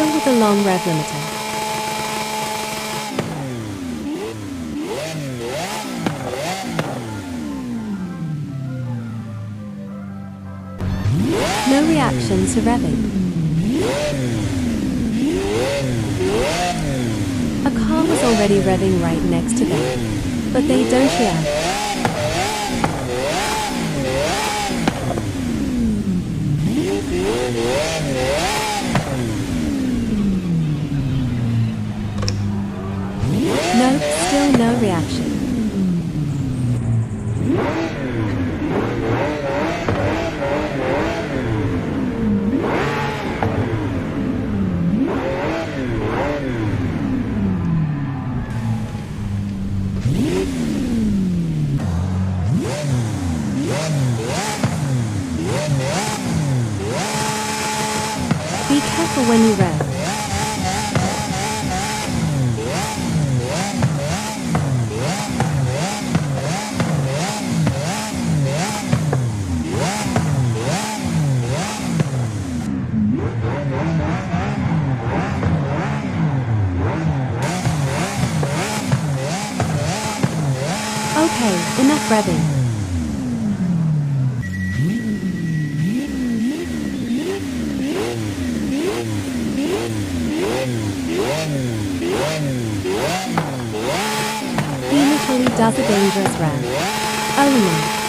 Chill with the long rev limiter. No reaction to revving. A car was already revving right next to them, but they don't react. No, still no reaction. Be careful when you rev. Okay, enough revving. He literally does a dangerous rev. Oh no.